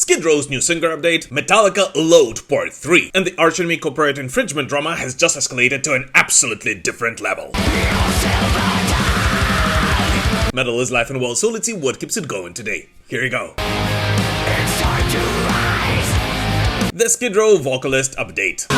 Skid Row's new singer update, Metallica Load Part 3, and the arch enemy copyright infringement drama has just escalated to an absolutely different level. Metal is life and well, so let's see what keeps it going today. Here you go. It's time to rise. The Skid Row vocalist update.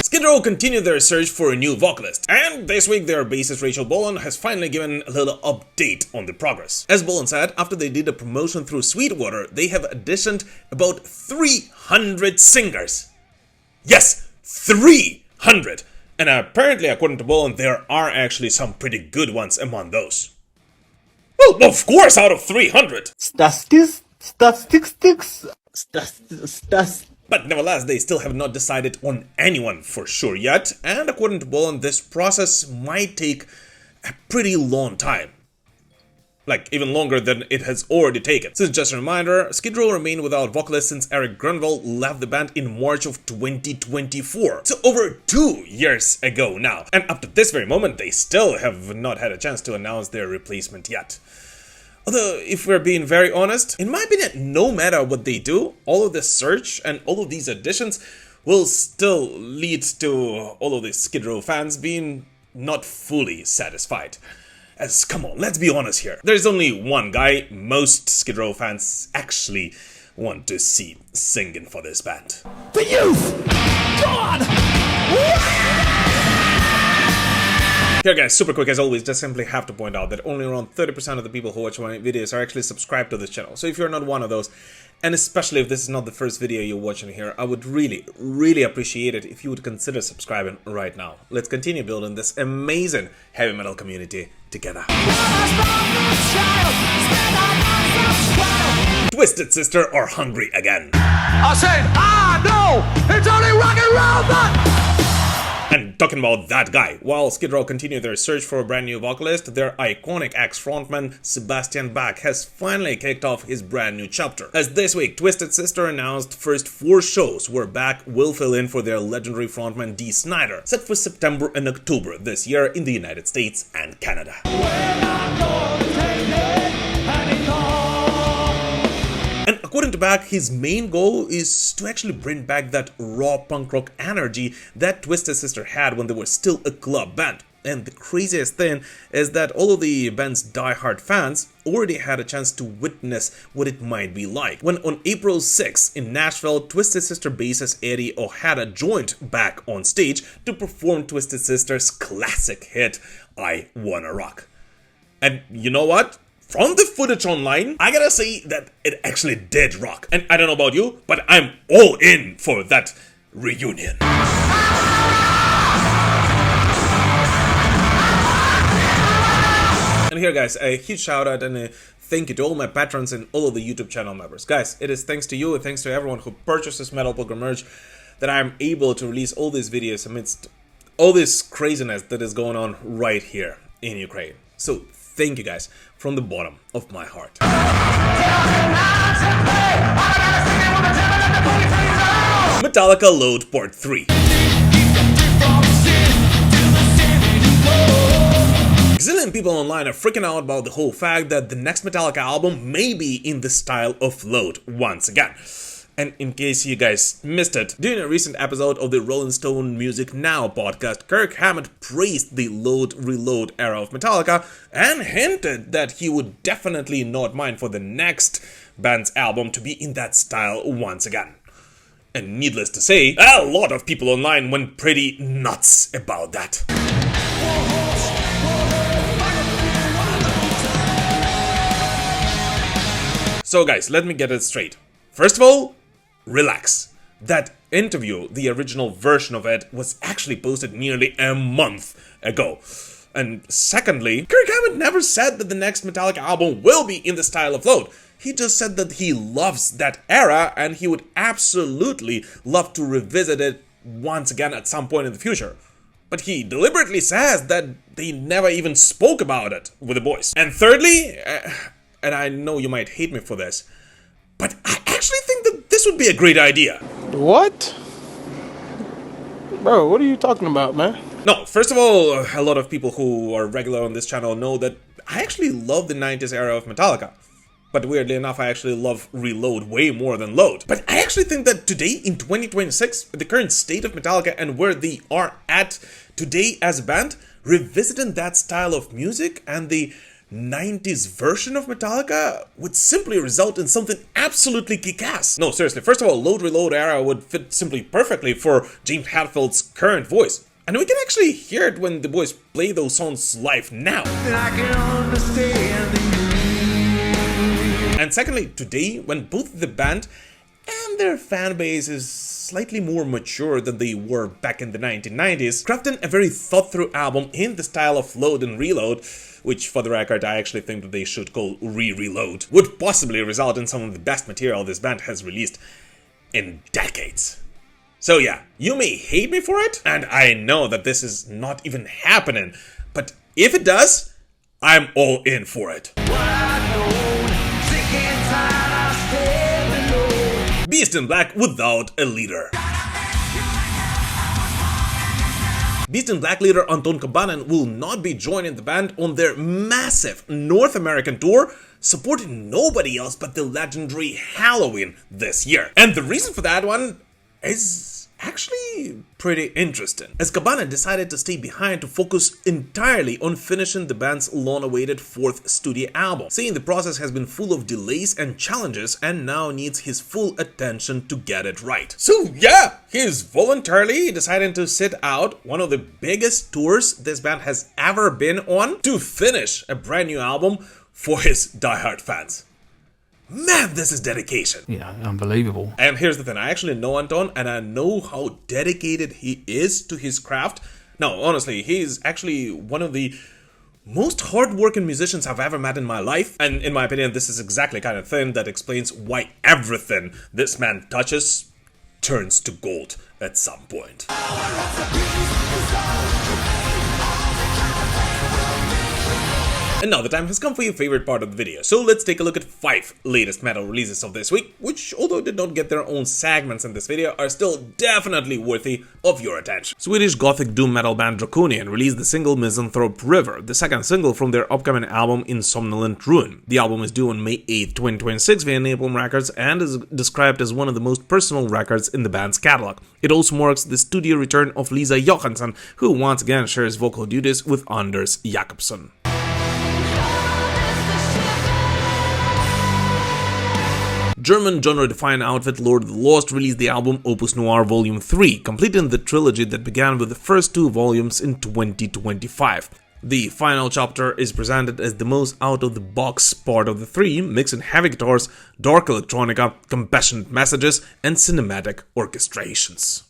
Skid Row continued their search for a new vocalist, and this week their bassist Rachel Bolan has finally given a little update on the progress. As Bolan said, after they did a promotion through Sweetwater, they have auditioned about 300 singers. Yes, 300! And apparently, according to Bolan, there are actually some pretty good ones among those. Well, of course, out of 300! But nevertheless, they still have not decided on anyone for sure yet, and according to Bolan, this process might take a pretty long time. Like, even longer than it has already taken. Since, just a reminder, Skid Row remained without vocalist since Eric Grunwald left the band in March of 2024. So over 2 years ago now. And up to this very moment, they still have not had a chance to announce their replacement yet. Although, if we're being very honest, in my opinion, no matter what they do, all of this search and all of these auditions will still lead to all of the Skid Row fans being not fully satisfied. As, come on, let's be honest here. There's only one guy most Skid Row fans actually want to see singing for this band. The youth! God! Here guys, super quick as always, just simply have to point out that only around 30% of the people who watch my videos are actually subscribed to this channel. So if you're not one of those, and especially if this is not the first video you're watching here, I would really appreciate it if you would consider subscribing right now. Let's continue building this amazing heavy metal community together. Twisted Sister are hungry again. I said, no! It's only rock and roll, but... And talking about that guy, while Skid Row continue their search for a brand new vocalist, their iconic ex-frontman Sebastian Bach has finally kicked off his brand new chapter. As this week, Twisted Sister announced first 4 shows where Bach will fill in for their legendary frontman Dee Snider, set for September and October this year in the United States and Canada. And according to Bach, his main goal is to actually bring back that raw punk rock energy that Twisted Sister had when they were still a club band. And the craziest thing is that all of the band's die-hard fans already had a chance to witness what it might be like. When on April 6 in Nashville, Twisted Sister bassist Eddie Ojeda joined Bach on stage to perform Twisted Sister's classic hit, I Wanna Rock. And you know what? From the footage online, I gotta say that it actually did rock. And I don't know about you, but I'm all in for that reunion. And here guys, a huge shout out and a thank you to all my patrons and all of the YouTube channel members. Guys, it is thanks to you and thanks to everyone who purchases Metal Pilgrim merch that I'm able to release all these videos amidst all this craziness that is going on right here in Ukraine. So thank you guys from the bottom of my heart. Metallica Load Part 3. Gazillion people online are freaking out about the whole fact that the next Metallica album may be in the style of Load once again. And in case you guys missed it, during a recent episode of the Rolling Stone Music Now podcast, Kirk Hammett praised the Load-Reload era of Metallica and hinted that he would definitely not mind for the next band's album to be in that style once again. And needless to say, a lot of people online went pretty nuts about that. So guys, let me get it straight. First of all, relax. That interview, the original version of it, was actually posted nearly a month ago. And secondly, Kirk Hammett never said that the next Metallica album will be in the style of Load. He just said that he loves that era and he would absolutely love to revisit it once again at some point in the future. But he deliberately says that they never even spoke about it with the boys. And thirdly, and I know you might hate me for this, but I actually think that this would be a great idea. What? Bro, what are you talking about, man? No, first of all, a lot of people who are regular on this channel know that I actually love the 90s era of Metallica. but weirdly enough I actually love Reload way more than Load. But I actually think that today in 2026, the current state of Metallica and where they are at today as a band, revisiting that style of music and the 90s version of Metallica would simply result in something absolutely kick-ass. No, seriously, first of all, Load Reload era would fit simply perfectly for James Hetfield's current voice. And we can actually hear it when the boys play those songs live now. And secondly, today, when both the band and their fan base is slightly more mature than they were back in the 1990s, crafting a very thought-through album in the style of Load and Reload, which for the record I actually think that they should call Re-Reload, would possibly result in some of the best material this band has released in decades. So yeah, you may hate me for it, and I know that this is not even happening, but if it does, I'm all in for it. Beast in Black without a leader. Beast in Black leader Anton Kabanen will not be joining the band on their massive North American tour, supporting nobody else but the legendary Halloween this year. And the reason for that one is actually pretty interesting, as Kabanen decided to stay behind to focus entirely on finishing the band's long-awaited 4th studio album, saying the process has been full of delays and challenges and now needs his full attention to get it right. So yeah, he's voluntarily deciding to sit out one of the biggest tours this band has ever been on to finish a brand new album for his diehard fans. Man, this is dedication. Yeah, unbelievable. And here's the thing, I actually know Anton, and I know how dedicated he is to his craft. No, honestly, he's actually one of the most hardworking musicians I've ever met in my life. And in my opinion, this is exactly the kind of thing that explains why everything this man touches turns to gold at some point. And now the time has come for your favorite part of the video, so let's take a look at 5 latest metal releases of this week, which, although did not get their own segments in this video, are still definitely worthy of your attention. Swedish gothic doom metal band Draconian released the single Misanthrope River, the second single from their upcoming album Insomnolent Ruin. The album is due on May 8, 2026 via Napalm Records and is described as one of the most personal records in the band's catalog. It also marks the studio return of Lisa Johansson, who once again shares vocal duties with Anders Jakobsson. German genre-defined outfit Lord of the Lost released the album Opus Noir Volume 3, completing the trilogy that began with the first 2 volumes in 2025. The final chapter is presented as the most out-of-the-box part of the 3, mixing heavy guitars, dark electronica, compassionate messages, and cinematic orchestrations.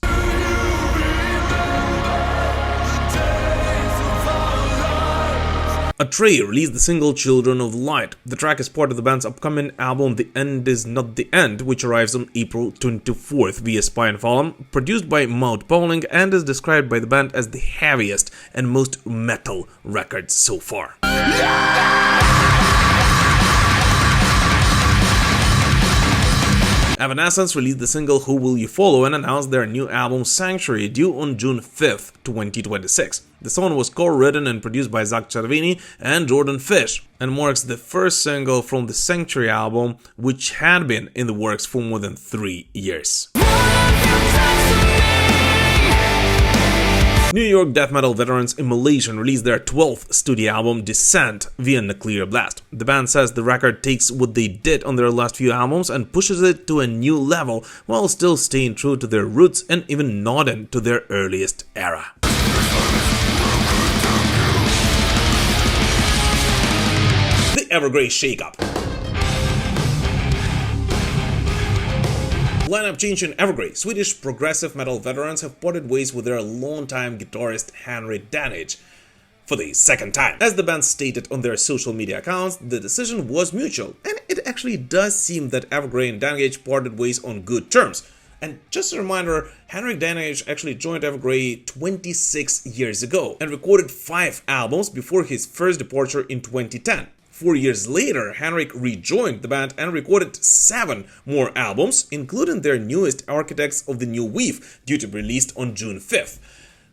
Atreyu released the single Children of the Light. The track is part of the band's upcoming album The End Is Not The End, which arrives on April 24th via Spinefarm, produced by Maud Pauling, and is described by the band as the heaviest and most metal record so far. Evanescence released the single Who Will You Follow and announced their new album Sanctuary, due on June 5th, 2026. The song was co-written and produced by Zach Cervini and Jordan Fish, and marks the first single from the Sanctuary album, which had been in the works for more than 3 years. New York death metal veterans Immolation released their 12th studio album Descent via Nuclear Blast. The band says the record takes what they did on their last few albums and pushes it to a new level, while still staying true to their roots and even nodding to their earliest era. The Evergrey shakeup. Lineup change in Evergrey. Swedish progressive metal veterans have parted ways with their longtime guitarist Henry Danage for the second time. As the band stated on their social media accounts, the decision was mutual, and it actually does seem that Evergrey and Danage parted ways on good terms. And just a reminder, Henrik Danage actually joined Evergrey 26 years ago and recorded 5 albums before his first departure in 2010. 4 years later, Henrik rejoined the band and recorded 7 more albums, including their newest Architects of the New Weave, due to be released on June 5th,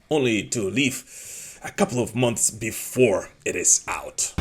only to leave a couple of months before it is out.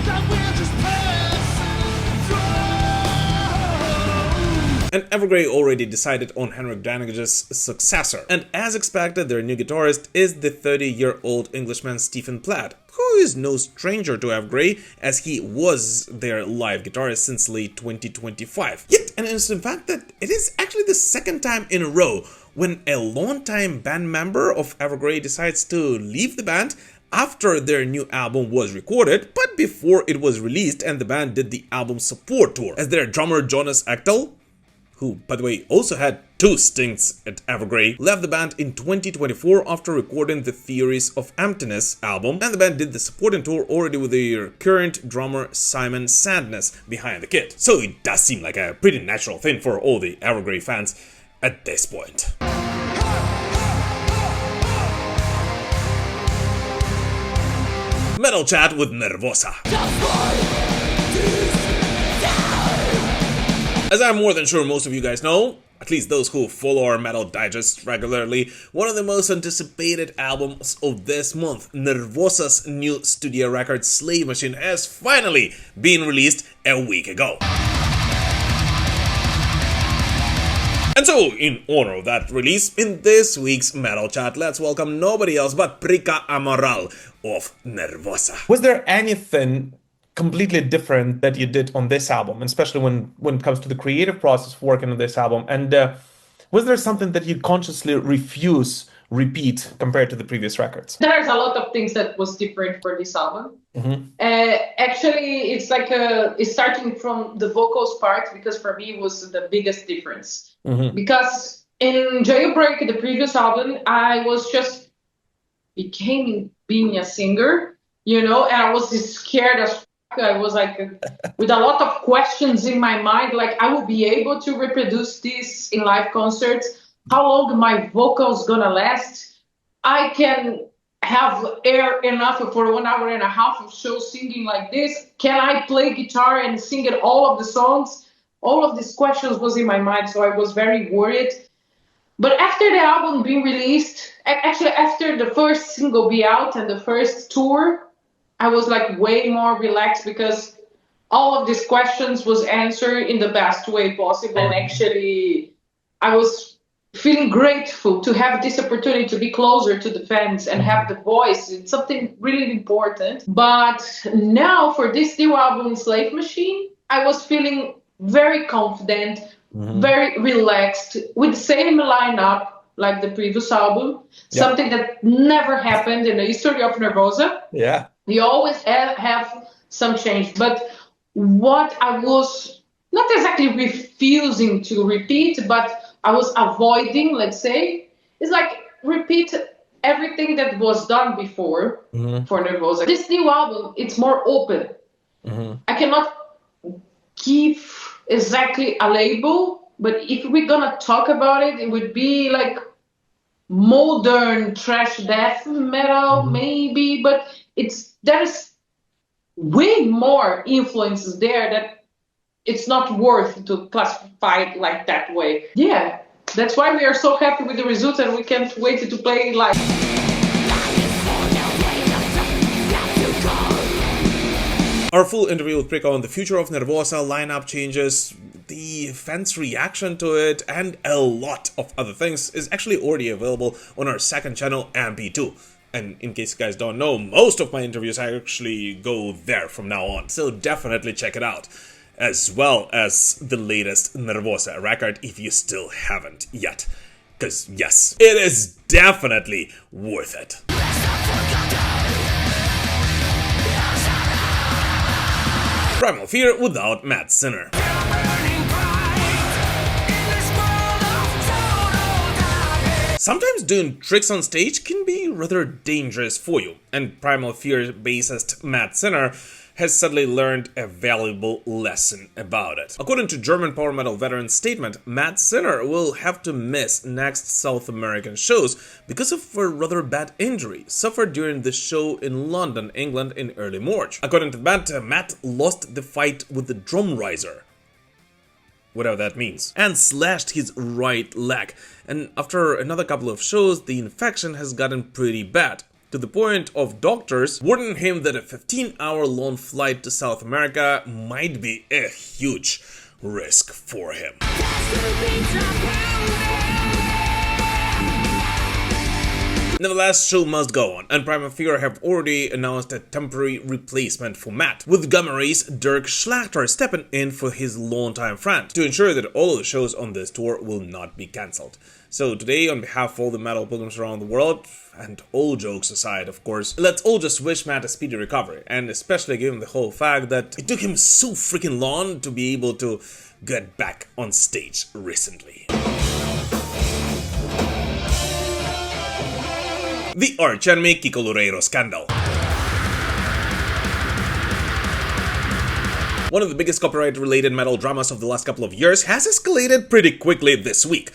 And Evergrey already decided on Henrik Danage's successor. And as expected, their new guitarist is the 30-year-old Englishman Stephen Platt, who is no stranger to Evergrey, as he was their live guitarist since late 2025. Yet an interesting fact that it is actually the second time in a row when a longtime band member of Evergrey decides to leave the band after their new album was recorded, but before it was released and the band did the album support tour, as their drummer Jonas Ekdahl, who, by the way, also had 2 stints at Evergrey, left the band in 2024 after recording the Theories of Emptiness album, and the band did the supporting tour already with their current drummer Simon Sandness behind the kit. So it does seem like a pretty natural thing for all the Evergrey fans at this point. Metal Chat with Nervosa. As I'm more than sure most of you guys know, at least those who follow our Metal Digest regularly, one of the most anticipated albums of this month, Nervosa's new studio record Slave Machine, has finally been released a week ago. And so, in honor of that release, in this week's Metal Chat, let's welcome nobody else but Prika Amaral of Nervosa. Was there anything completely different that you did on this album, especially when it comes to the creative process of working on this album? And was there something that you consciously repeat compared to the previous records? There's a lot of things that was different for this album. Actually, it's like it's starting from the vocals part, because for me it was the biggest difference. Because in Jailbreak, the previous album, I was just being a singer, and I was scared as I was like with a lot of questions in my mind, like I will be able to reproduce this in live concerts. How long my vocals gonna last? I can have air enough for 1 hour and a half of show singing like this? Can I play guitar and sing it all of the songs? All of these questions was in my mind, so I was very worried. But after the album being released, actually after the first single be out and the first tour, I was like way more relaxed, because all of these questions was answered in the best way possible. And actually, I was feeling grateful to have this opportunity to be closer to the fans and have the voice. It's something really important. But now for this new album, Slave Machine, I was feeling very confident, very relaxed, with the same lineup like the previous album, something that never happened in the history of Nervosa. Yeah. We always have some change, but what I was not exactly refusing to repeat, but I was avoiding, let's say, is like repeat everything that was done before for Nervosa. This new album, it's more open. I cannot give exactly a label, but if we're gonna talk about it, it would be like modern thrash death metal, maybe, but there's way more influences there that it's not worth to classify it like that way. Yeah, that's why we are so happy with the results, and we can't wait to play live. Our full interview with Prika on the future of Nervosa, lineup changes, the fans' reaction to it, and a lot of other things is actually already available on our second channel, MP2. And in case you guys don't know, most of my interviews actually go there from now on, so definitely check it out. As well as the latest Nervosa record if you still haven't yet. Because yes, it is definitely worth it. Primal Fear without Matt Sinner. Sometimes doing tricks on stage can be rather dangerous for you, and Primal Fear bassist Matt Sinner has suddenly learned a valuable lesson about it. According to German power metal veteran statement, Matt Sinner will have to miss next South American shows because of a rather bad injury suffered during the show in London, England in early March. According to the band, Matt lost the fight with the drum riser, whatever that means, and slashed his right leg, and after another couple of shows the infection has gotten pretty bad, to the point of doctors warning him that a 15-hour long flight to South America might be a huge risk for him. Nevertheless, show must go on, and Primal Fear have already announced a temporary replacement for Matt, with Gamma Ray's Dirk Schlachter stepping in for his longtime friend, to ensure that all of the shows on this tour will not be cancelled. So today, on behalf of all the metal pilgrims around the world, and all jokes aside of course, let's all just wish Matt a speedy recovery, and especially given the whole fact that it took him so freaking long to be able to get back on stage recently. The arch-enemy Kiko Loureiro scandal. One of the biggest copyright-related metal dramas of the last couple of years has escalated pretty quickly this week.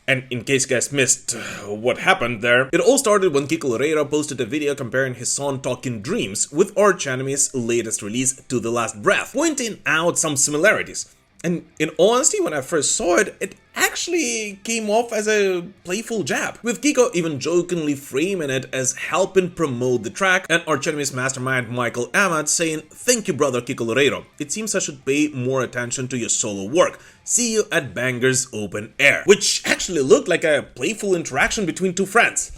And in case you guys missed what happened there, it all started when Kiko Loureiro posted a video comparing his song Talking Dreams with Arch Enemy's latest release To The Last Breath, pointing out some similarities. And in honesty, when I first saw it, it actually came off as a playful jab, with Kiko even jokingly framing it as helping promote the track, and Arch Enemy's mastermind Michael Amott saying, "Thank you, brother Kiko Loureiro. It seems I should pay more attention to your solo work. See you at Bangers Open Air," which actually looked like a playful interaction between two friends.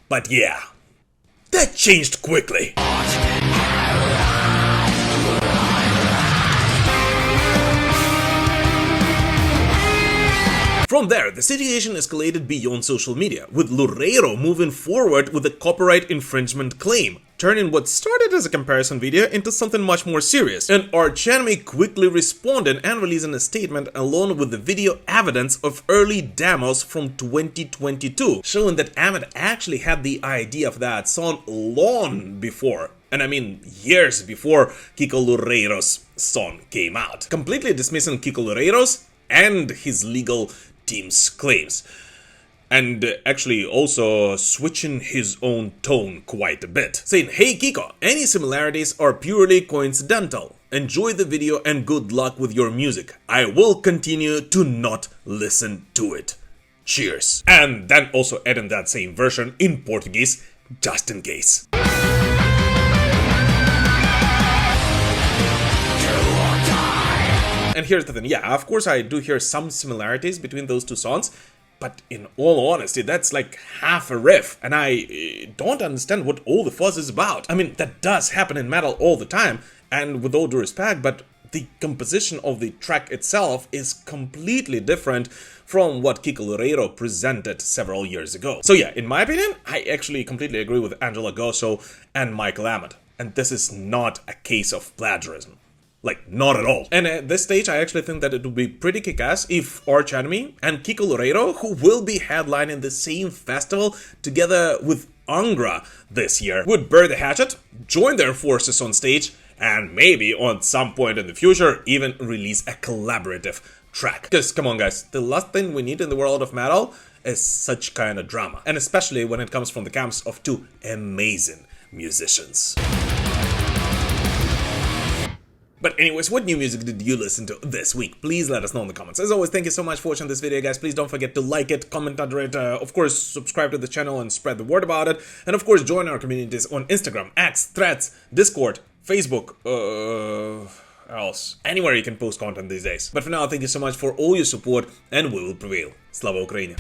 But yeah, that changed quickly. From there, the situation escalated beyond social media, with Loureiro moving forward with a copyright infringement claim, turning what started as a comparison video into something much more serious, and Arch Enemy quickly responded and releasing a statement along with the video evidence of early demos from 2022, showing that Amott actually had the idea of that song long before, and I mean years before Kiko Loureiro's song came out, completely dismissing Kiko Loureiro's and his legal team's claims, and actually also switching his own tone quite a bit, saying, "Hey Kiko, any similarities are purely coincidental. Enjoy the video and good luck with your music. I will continue to not listen to it. Cheers." And then also adding that same version in Portuguese, just in case. And here's the thing, yeah, of course I do hear some similarities between those two songs, but in all honesty, that's like half a riff, and I don't understand what all the fuss is about. I mean, that does happen in metal all the time, and with all due respect, but the composition of the track itself is completely different from what Kiko Loureiro presented several years ago. So yeah, in my opinion, I actually completely agree with Angela Gosso and Michael Amott, and this is not a case of plagiarism. Like, not at all. And at this stage, I actually think that it would be pretty kick-ass if Arch Enemy and Kiko Loureiro, who will be headlining the same festival together with Angra this year, would bury the hatchet, join their forces on stage, and maybe on some point in the future even release a collaborative track. Because, come on guys, the last thing we need in the world of metal is such kind of drama. And especially when it comes from the camps of two amazing musicians. But anyways, what new music did you listen to this week? Please let us know in the comments. As always, thank you so much for watching this video, guys. Please don't forget to like it, comment under it, of course, subscribe to the channel and spread the word about it. And of course, join our communities on Instagram, X, Threads, Discord, Facebook, else. Anywhere you can post content these days. But for now, thank you so much for all your support, and we will prevail. Slava Ukraini!